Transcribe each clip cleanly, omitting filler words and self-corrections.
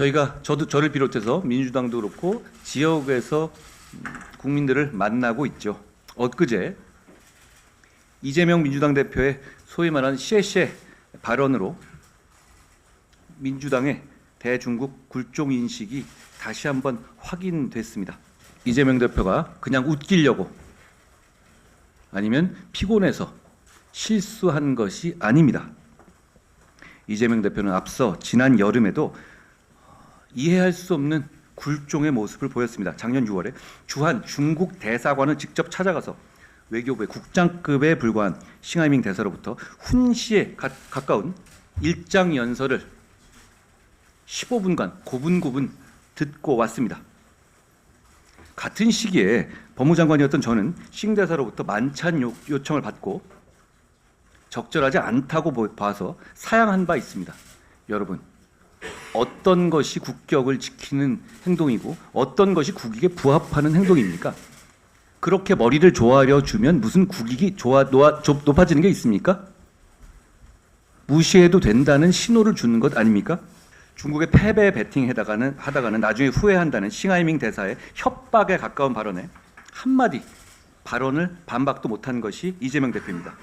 저를 비롯해서 민주당도 그렇고 지역에서 국민들을 만나고 있죠. 엊그제 이재명 민주당 대표의 소위 말하는 쉐쉐 발언으로 민주당의 대중국 굴종 인식이 다시 한번 확인됐습니다. 이재명 대표가 그냥 웃기려고 아니면 피곤해서 실수한 것이 아닙니다. 이재명 대표는 앞서 지난 여름에도 이해할 수 없는 굴종의 모습을 보였습니다. 작년 6월에 주한 중국 대사관을 직접 찾아가서 외교부의 국장급에 불과한 싱하이밍 대사로부터 훈시에 가까운 일장 연설을 15분간 고분고분 듣고 왔습니다. 같은 시기에 법무장관이었던 저는 싱 대사로부터 만찬 요청을 받고 적절하지 않다고 봐서 사양한 바 있습니다. 여러분, 어떤 것이 국격을 지키는 행동이고 어떤 것이 국익에 부합하는 행동입니까? 그렇게 머리를 조아려 주면 무슨 국익이 높아지는 게 있습니까? 무시해도 된다는 신호를 주는 것 아닙니까? 중국의 패배에 하다가는 나중에 후회한다는 싱하이밍 대사의 협박에 가까운 발언에 한마디 발언을 반박도 못한 것이 이재명 대표입니다.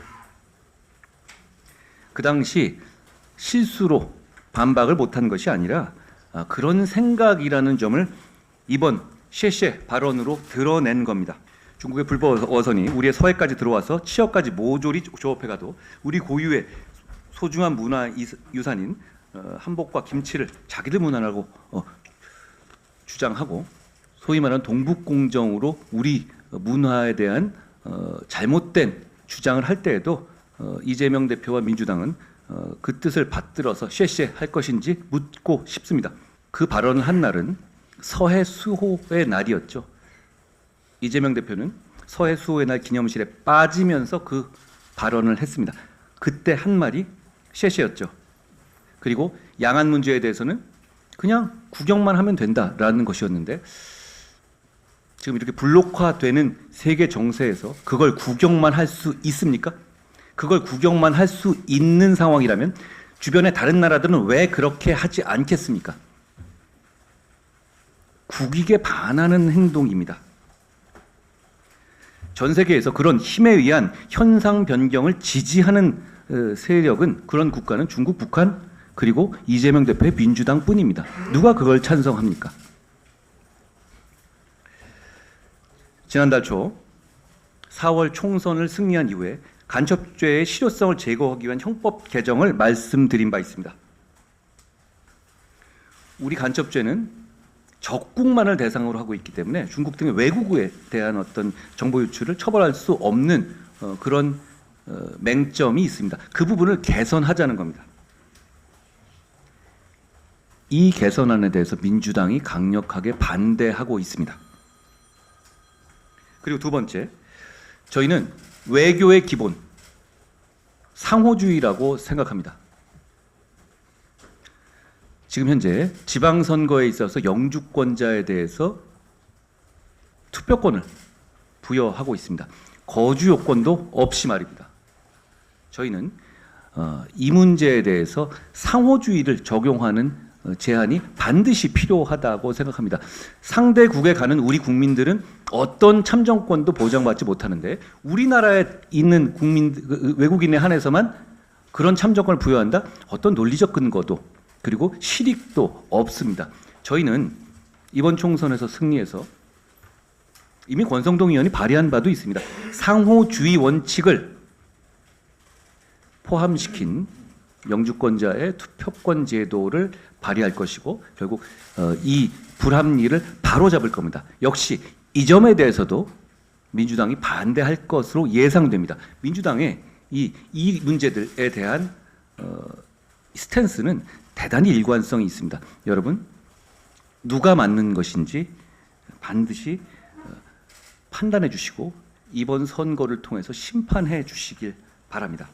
그 당시 실수로 반박을 못한 것이 아니라 그런 생각이라는 점을 이번 쉐쉐 발언으로 드러낸 겁니다. 중국의 불법 어선이 우리의 서해까지 들어와서 치역까지 모조리 조업해가도 우리 고유의 소중한 문화 유산인 한복과 김치를 자기들 문화라고 주장하고 소위 말하는 동북공정으로 우리 문화에 대한 잘못된 주장을 할 때에도 이재명 대표와 민주당은 그 뜻을 받들어서 쉐쉐 할 것인지 묻고 싶습니다. 그 발언을 한 날은 서해 수호의 날이었죠. 이재명 대표는 서해 수호의 날 기념실에 빠지면서 그 발언을 했습니다. 그때 한 말이 쉐쉐였죠. 그리고 양안 문제에 대해서는 그냥 구경만 하면 된다라는 것이었는데 지금 이렇게 블록화되는 세계 정세에서 그걸 구경만 할 수 있습니까? 그걸 구경만 할 수 있는 상황이라면 주변의 다른 나라들은 왜 그렇게 하지 않겠습니까? 국익에 반하는 행동입니다. 전 세계에서 그런 힘에 의한 현상 변경을 지지하는 세력은 그런 국가는 중국, 북한 그리고 이재명 대표의 민주당뿐입니다. 누가 그걸 찬성합니까? 지난달 초 4월 총선을 승리한 이후에 간첩죄의 실효성을 제거하기 위한 형법 개정을 말씀드린 바 있습니다. 우리 간첩죄는 적국만을 대상으로 하고 있기 때문에 중국 등의 외국에 대한 어떤 정보 유출을 처벌할 수 없는 그런 맹점이 있습니다. 그 부분을 개선하자는 겁니다. 이 개선안에 대해서 민주당이 강력하게 반대하고 있습니다. 그리고 두 번째, 저희는 외교의 기본, 상호주의라고 생각합니다. 지금 현재 지방선거에 있어서 영주권자에 대해서 투표권을 부여하고 있습니다. 거주 요건도 없이 말입니다. 저희는 이 문제에 대해서 상호주의를 적용하는 제한이 반드시 필요하다고 생각합니다. 상대국에 가는 우리 국민들은 어떤 참정권도 보장받지 못하는데 우리나라에 있는 외국인에 한해서만 그런 참정권을 부여한다? 어떤 논리적 근거도 그리고 실익도 없습니다. 저희는 이번 총선에서 승리해서 이미 권성동 의원이 발의한 바도 있습니다. 상호주의 원칙을 포함시킨 영주권자의 투표권 제도를 발의할 것이고 결국 이 불합리를 바로잡을 겁니다. 역시 이 점에 대해서도 민주당이 반대할 것으로 예상됩니다. 민주당의 이 문제들에 대한 스탠스는 대단히 일관성이 있습니다. 여러분, 누가 맞는 것인지 반드시 판단해 주시고 이번 선거를 통해서 심판해 주시길 바랍니다.